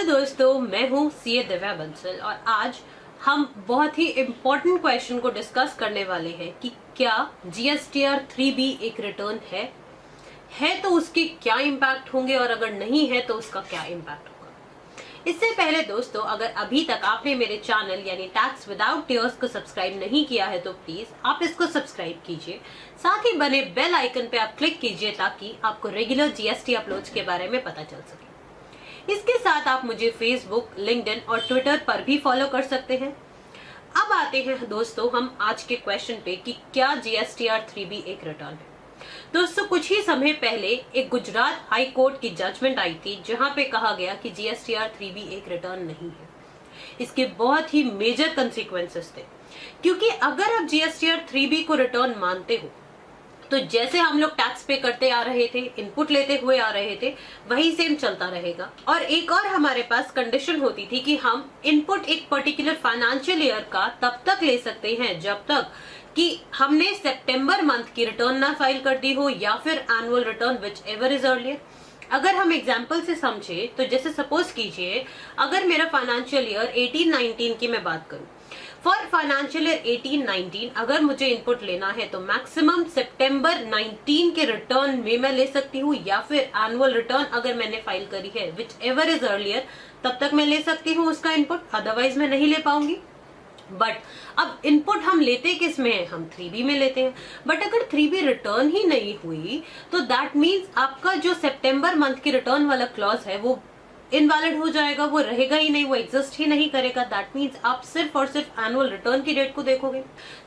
दोस्तों, मैं हूँ सीए दिव्या बंसल और आज हम बहुत ही इम्पोर्टेंट क्वेश्चन को डिस्कस करने वाले हैं कि क्या जीएसटीआर 3B एक रिटर्न है तो उसके क्या इम्पैक्ट होंगे और अगर नहीं है तो उसका क्या इम्पैक्ट होगा। इससे पहले दोस्तों, अगर अभी तक आपने मेरे चैनल यानी टैक्स विदाउट टीयर्स को सब्सक्राइब नहीं किया है तो प्लीज आप इसको सब्सक्राइब कीजिए। साथ ही बने बेल आइकन पे आप क्लिक कीजिए ताकि आपको रेगुलर जीएसटी अपलोड्स के बारे में पता चल सके। इसके साथ आप मुझे फेसबुक, लिंक्डइन और ट्विटर पर भी फॉलो कर सकते हैं। अब आते हैं दोस्तों हम आज के क्वेश्चन पे कि क्या जीएसटीआर 3B एक रिटर्न है। दोस्तों, कुछ ही समय पहले एक गुजरात हाई कोर्ट की जजमेंट आई थी जहां पे कहा गया कि जीएसटीआर 3B एक रिटर्न नहीं है। इसके बहुत ही मेजर कंसिक्वेंसेस थे, क्योंकि अगर आप जीएसटीआर 3B को रिटर्न मानते हो तो जैसे हम लोग टैक्स पे करते आ रहे थे, इनपुट लेते हुए आ रहे थे, वही सेम चलता रहेगा। और एक और हमारे पास कंडीशन होती थी कि हम इनपुट एक पर्टिकुलर फाइनेंशियल ईयर का तब तक ले सकते हैं जब तक कि हमने सितंबर मंथ की रिटर्न ना फाइल कर दी हो या फिर annual return which ever is earlier. अगर हम एग्जाम्पल से समझे तो जैसे सपोज कीजिए, अगर मेरा फाइनेंशियल ईयर 18-19 की मैं बात करूं, फॉर फाइनेंशियल ईयर 18-19 अगर मुझे इनपुट लेना है तो मैक्सिमम सितंबर 19 के रिटर्न में मैं ले सकती हूँ, या फिर एनुअल रिटर्न अगर मैंने फाइल करी है विच एवर इज अर्लियर तब तक मैं ले सकती हूँ उसका इनपुट, अदरवाइज मैं नहीं ले पाऊंगी। बट अब इनपुट हम लेते किस में है, हम 3B में लेते हैं। बट अगर 3B रिटर्न ही नहीं हुई तो दैट मीन्स आपका जो सितंबर मंथ की रिटर्न वाला क्लॉज है वो इनवैलिड हो जाएगा, वो रहेगा ही नहीं, वो एग्जिस्ट ही नहीं करेगा। दैट मीन्स आप सिर्फ और सिर्फ एनुअल रिटर्न की डेट को देखोगे।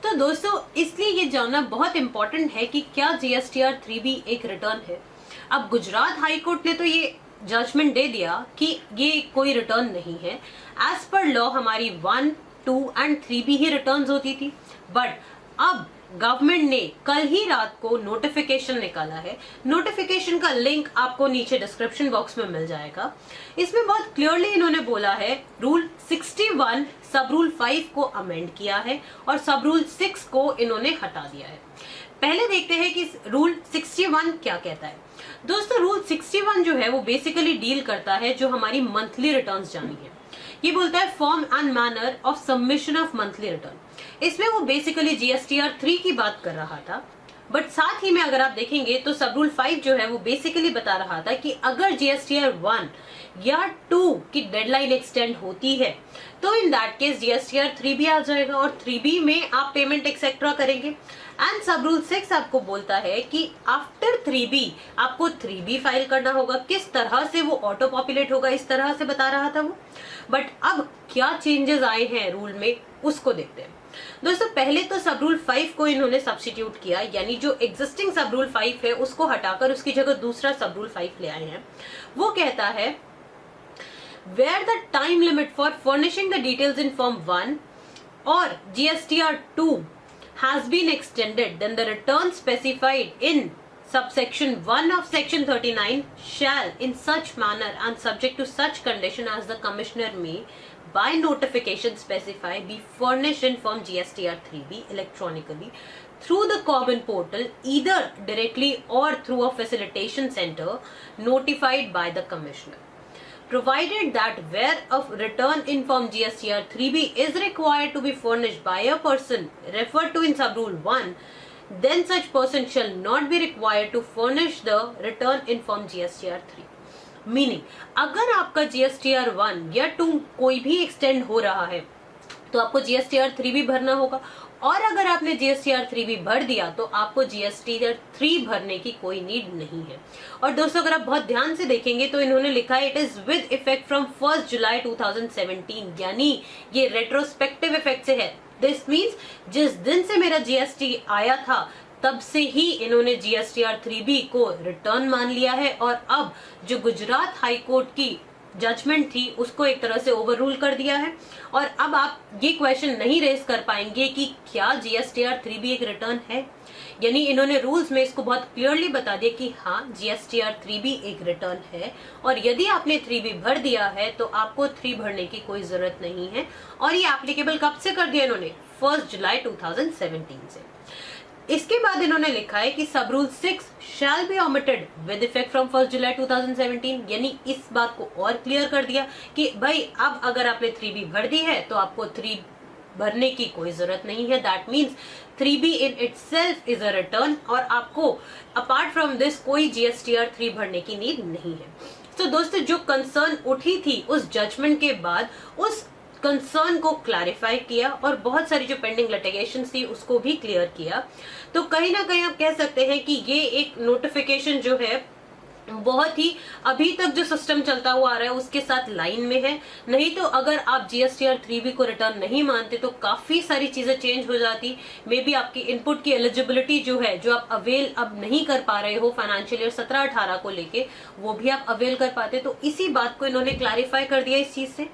तो दोस्तों, इसलिए ये जानना बहुत इंपॉर्टेंट है कि क्या जीएसटीआर 3B एक रिटर्न है। अब गुजरात हाई कोर्ट ने तो ये जजमेंट दे दिया कि ये कोई रिटर्न नहीं है। एज पर लॉ हमारी 1, 2 एंड 3B ही रिटर्न्स होती थी। बट अब गवर्नमेंट ने कल ही रात को नोटिफिकेशन निकाला है। नोटिफिकेशन का लिंक आपको नीचे डिस्क्रिप्शन बॉक्स में मिल जाएगा। इसमें बहुत क्लियरली इन्होंने बोला है, रूल 61 सब रूल 5 को अमेंड किया है और सब रूल 6 को इन्होंने हटा दिया है। पहले देखते हैं कि रूल 61 क्या कहता है। दोस्तों, रूल 61 जो है वो बेसिकली डील करता है जो हमारी मंथली रिटर्न्स जानी है। ये बोलता है form and manner of submission of monthly return. इसमें वो बेसिकली जीएसटीआर 3 की बात कर रहा था। बट साथ ही में अगर आप देखेंगे तो सब रूल 5 जो है वो बेसिकली बता रहा था कि अगर जीएसटीआर 1 या 2 की डेडलाइन एक्सटेंड होती है तो in that case GSTR 3B आ जाएगा और 3B में आप पेमेंट एक्सेट्रा करेंगे। एंड सब रूल 6 आपको बोलता है कि आफ्टर 3B आपको 3B फाइल करना होगा। किस तरह से वो ऑटो पॉपुलेट होगा, इस तरह से बता रहा था वो। बट अब क्या चेंजेस आए हैं रूल में उसको देखते हैं। दोस्तों, पहले तो सब रूल 5 को इन्होंने सब्स्टिट्यूट किया, यानी जो एग्जिस्टिंग सब रूल 5 है उसको हटाकर उसकी जगह दूसरा सब रूल 5 ले आए हैं। वो कहता है where the time limit for furnishing the details in form 1 or GSTR 2 has been extended, then the return specified in subsection 1 of section 39 shall in such manner and subject to such condition as the commissioner may by notification specify be furnished in form GSTR 3B electronically through the common portal either directly or through a facilitation center notified by the commissioner. Provided that where a return in form GSTR 3B is required to be furnished by a person referred to in sub rule 1, then such person shall not be required to furnish the return in form GSTR 3. Meaning, अगर आपका GSTR 1 या 2 कोई भी extend हो रहा है तो आपको GSTR 3B भरना होगा, और अगर आपने GSTR 3B भर दिया तो आपको GSTR 3 भरने की कोई नीड नहीं है। और दोस्तों, अगर आप बहुत ध्यान से देखेंगे तो इन्होंने लिखा है it is with effect from 1 जुलाई 2017, यानी ये रेट्रोस्पेक्टिव इफेक्ट से है। दिस मीन्स जिस दिन से मेरा GST आया था तब से ही इन्होंने GSTR 3B को रिटर्न मान लिया है और अब जो गुजरात हाई कोर्ट की जजमेंट थी उसको एक तरह से ओवररूल कर दिया है। और अब आप ये क्वेश्चन नहीं रेज कर पाएंगे कि क्या जीएसटीआर 3B एक रिटर्न है, यानी इन्होंने रूल्स में इसको बहुत क्लियरली बता दिया कि हाँ जीएसटीआर 3B एक रिटर्न है और यदि आपने 3B भर दिया है तो आपको 3 भरने की कोई जरूरत नहीं है। और ये एप्लीकेबल कब से कर दिया इन्होंने, 1 जुलाई 2017 से। इसके बाद इन्होंने लिखा है कि सब rule 6 shall be omitted with effect from 1 जुलाई 2017, यानी इस बात को और क्लियर कर दिया कि भाई अब अगर आपने 3B भर दी है तो आपको 3 भरने की कोई जरूरत नहीं है। That means 3B in itself is a return और आपको अपार्ट फ्रॉम दिस कोई GSTR 3 भरने की नीड नहीं है। तो दोस्तों जो कंसर्न उठी थी उस जजमेंट के बाद उस कंसर्न को क्लैरिफाई किया और बहुत सारी जो पेंडिंग लिटिगेशन थी उसको भी क्लियर किया। तो कहीं ना कहीं आप कह सकते हैं कि ये एक नोटिफिकेशन जो है बहुत ही अभी तक जो सिस्टम चलता हुआ आ रहा है उसके साथ लाइन में है। नहीं तो अगर आप GSTR 3B को रिटर्न नहीं मानते तो काफी सारी चीजें चेंज हो जाती। मे बी आपकी इनपुट की एलिजिबिलिटी जो है, जो आप अवेल अब नहीं कर पा रहे हो फाइनेंशियल ईयर 17-18 को लेके, वो भी आप अवेल कर पाते। तो इसी बात को इन्होंने क्लैरिफाई कर दिया इस चीज से।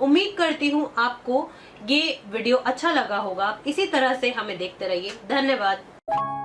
उम्मीद करती हूँ आपको ये वीडियो अच्छा लगा होगा। इसी तरह से हमें देखते रहिए। धन्यवाद।